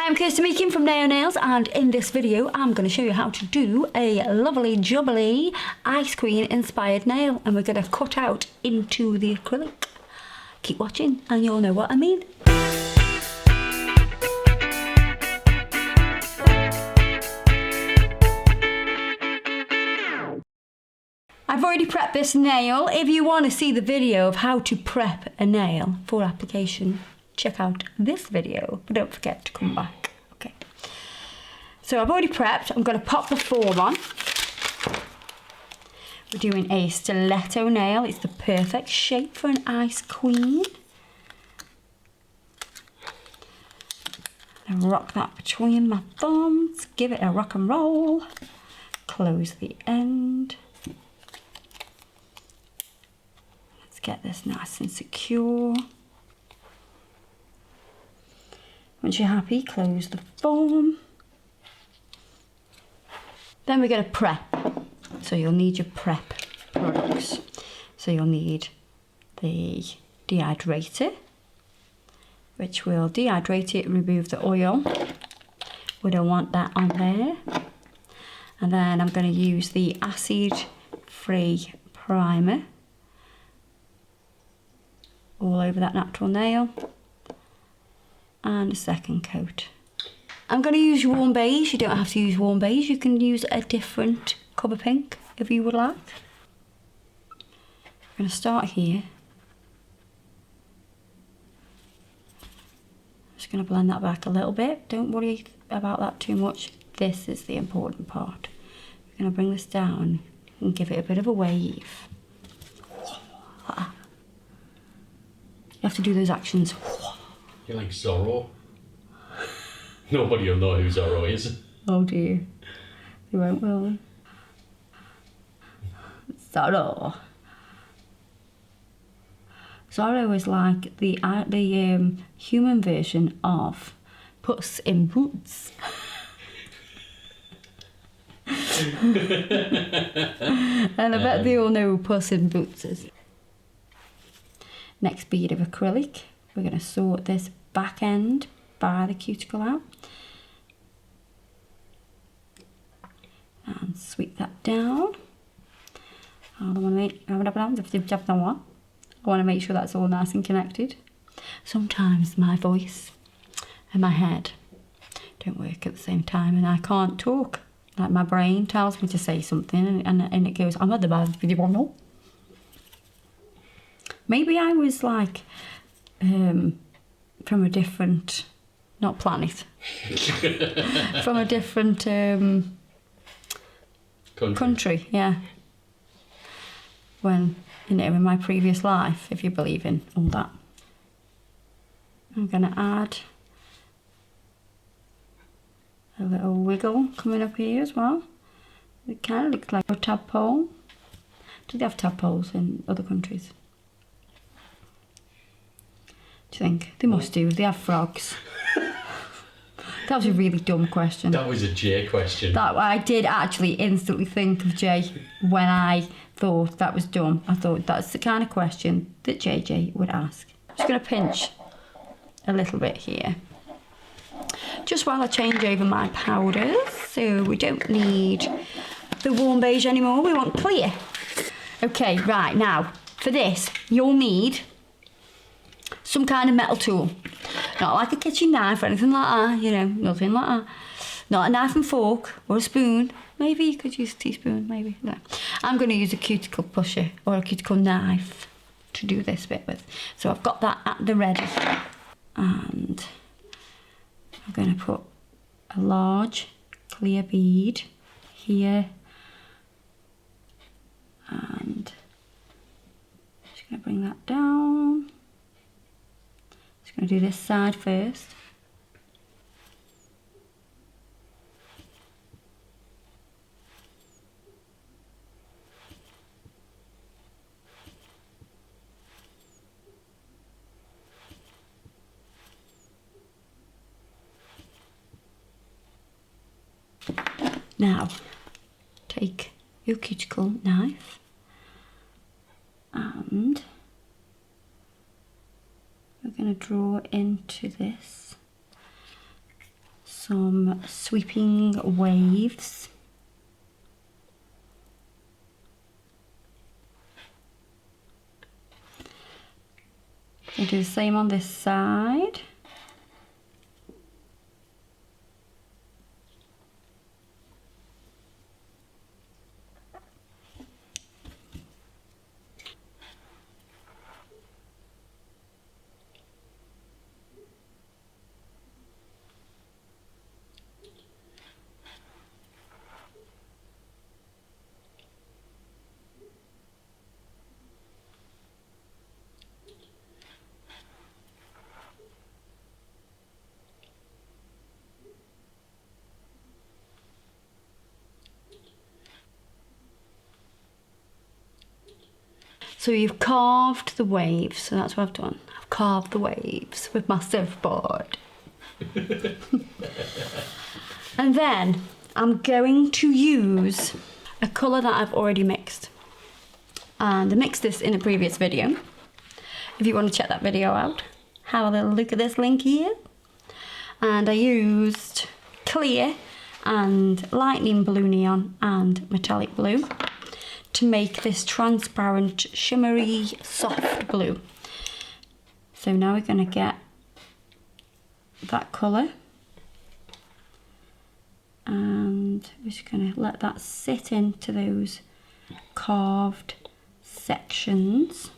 Hi, I'm Kirsty Meakin from Nail Nails, and in this video I'm going to show you how to do a lovely jubbly Ice Queen inspired nail, and we're going to cut out into the acrylic. Keep watching and you'll know what I mean. I've already prepped this nail. If you want to see the video of how to prep a nail for application, check out this video, but don't forget to come back. Okay. So I've already prepped. I'm going to pop the form on. We're doing a stiletto nail. It's the perfect shape for an Ice Queen. And rock that between my thumbs. Give it a rock and roll. Close the end. Let's get this nice and secure. Once you're happy, close the form. Then we're going to prep. So you'll need your prep products. So you'll need the dehydrator, which will dehydrate it, remove the oil. We don't want that on there. And then I'm going to use the acid-free primer all over that natural nail. And a second coat. I'm going to use warm beige. You don't have to use warm beige. You can use a different colour pink if you would like. I'm going to start here. Just going to blend that back a little bit. Don't worry about that too much. This is the important part. I'm going to bring this down and give it a bit of a wave. You have to do those actions. You're like Zorro. Nobody will know who Zorro is. Oh dear. They won't, will they? Zorro. Zorro is like the human version of Puss in Boots. And I bet they all know who Puss in Boots is. Next bead of acrylic. We're going to sort this back end by the cuticle out. And sweep that down. I want to make sure that's all nice and connected. Sometimes my voice and my head don't work at the same time and I can't talk. Like my brain tells me to say something and it goes, I'm at the bad video. Maybe I was like from a different, not planet, from a different country, yeah. When, you know, in my previous life, if you believe in all that. I'm going to add a little wiggle coming up here as well. It kind of looks like a tadpole. Do they have tadpoles in other countries? Do you think? They must do. They have frogs. That was a really dumb question. That was a Jay question. That I did actually instantly think of Jay when I thought that was dumb. I thought that's the kind of question that JJ would ask. Just going to pinch a little bit here. Just while I change over my powders. So we don't need the warm beige anymore. We want clear. Okay, right, now for this you'll need some kind of metal tool. Not like a kitchen knife or anything like that, you know, nothing like that. Not a knife and fork or a spoon. Maybe you could use a teaspoon, maybe. No. I'm going to use a cuticle pusher or a cuticle knife to do this bit with. So I've got that at the ready. And I'm going to put a large clear bead here. And just going to bring that down. Just going to do this side first. Now, take your cuticle knife and we're going to draw into this some sweeping waves. I'll do the same on this side. So you've carved the waves, so that's what I've done. I've carved the waves with my surfboard. And then I'm going to use a colour that I've already mixed. And I mixed this in a previous video. If you want to check that video out, have a little look at this link here. And I used clear and lightning blue neon and metallic blue to make this transparent, shimmery, soft blue. So now we're going to get that colour, and we're just going to let that sit into those carved sections.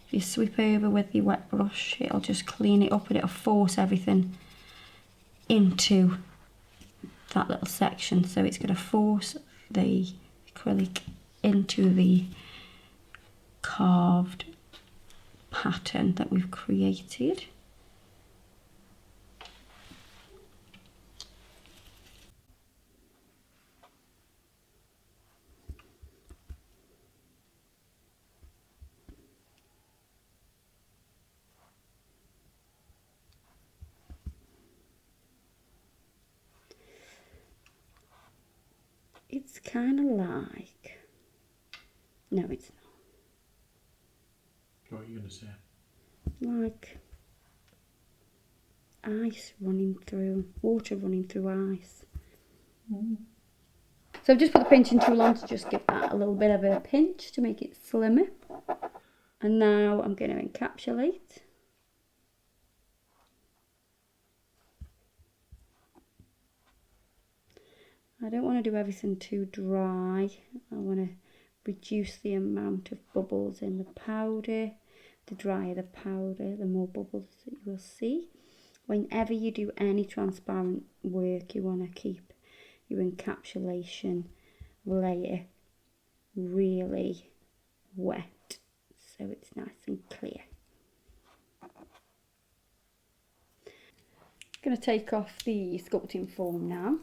If you sweep over with your wet brush, it'll just clean it up and it'll force everything into that little section. So it's going to force the acrylic into the carved pattern that we've created. It's kind of like... No, it's not. What are you going to say? Like ice running through, water running through ice. So I've just put the pinching tool on to just give that a little bit of a pinch to make it slimmer. And now I'm going to encapsulate. I don't want to do everything too dry. I want to reduce the amount of bubbles in the powder. The drier the powder, the more bubbles that you will see. Whenever you do any transparent work, you want to keep your encapsulation layer really wet, so it's nice and clear. I'm going to take off the sculpting foam now.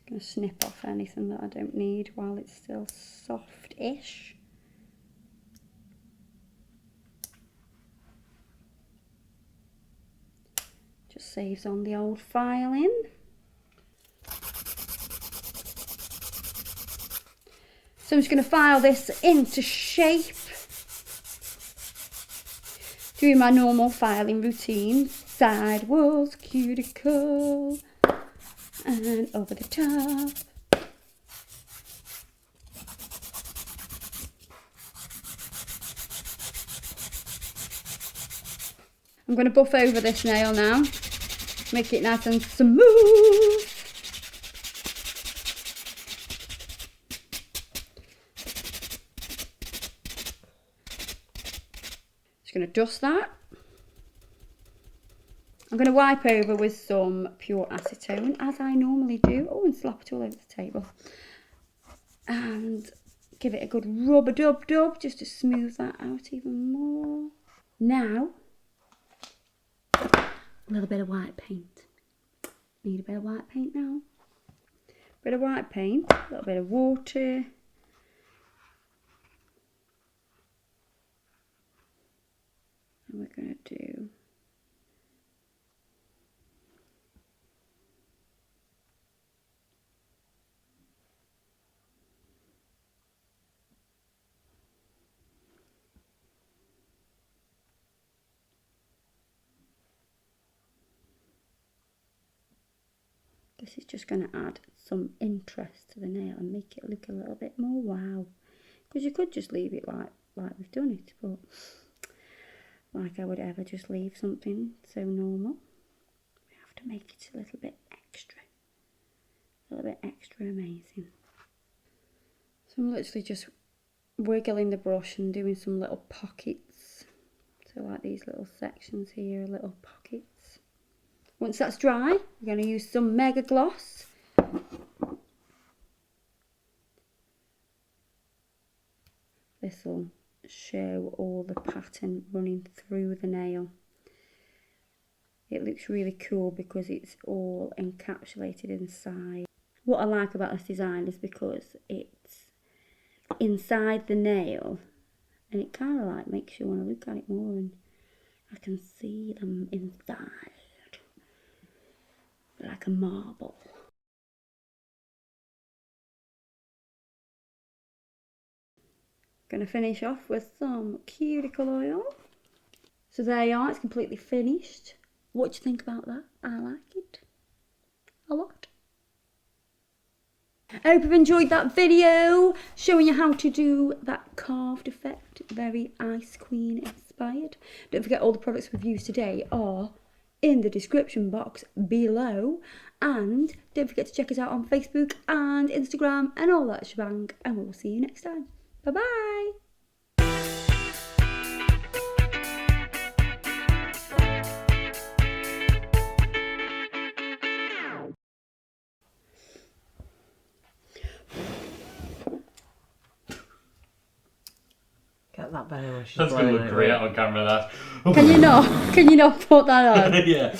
Going to snip off anything that I don't need while it's still soft-ish. Just saves on the old filing. So I'm just going to file this into shape. Doing my normal filing routine. Side walls, cuticle, and over the top. I'm going to buff over this nail now, make it nice and smooth. Just going to dust that. I'm going to wipe over with some pure acetone, as I normally do. Oh, and slap it all over the table. And give it a good rub-a-dub-dub, just to smooth that out even more. Now, a little bit of white paint. Need a bit of white paint now. Bit of white paint, a little bit of water. And we're going to do... This is just going to add some interest to the nail and make it look a little bit more wow. Because you could just leave it like we've done it, but like I would ever just leave something so normal. We have to make it a little bit extra amazing. So I'm literally just wiggling the brush and doing some little pockets. So like these little sections here, little pockets. Once that's dry, we're going to use some Mega Gloss. This will show all the pattern running through the nail. It looks really cool because it's all encapsulated inside. What I like about this design is because it's inside the nail and it kind of like makes you want to look at it more, and I can see them inside like a marble. Gonna finish off with some cuticle oil. So there you are, it's completely finished. What do you think about that? I like it a lot. I hope you've enjoyed that video showing you how to do that carved effect, very Ice Queen inspired. Don't forget all the products we've used today are in the description box below, and don't forget to check us out on Facebook and Instagram and all that shebang, and we'll see you next time. Bye bye. Get that better when she's That's gonna blowing look it, great right? on camera. That. Can you not put that on? Yeah.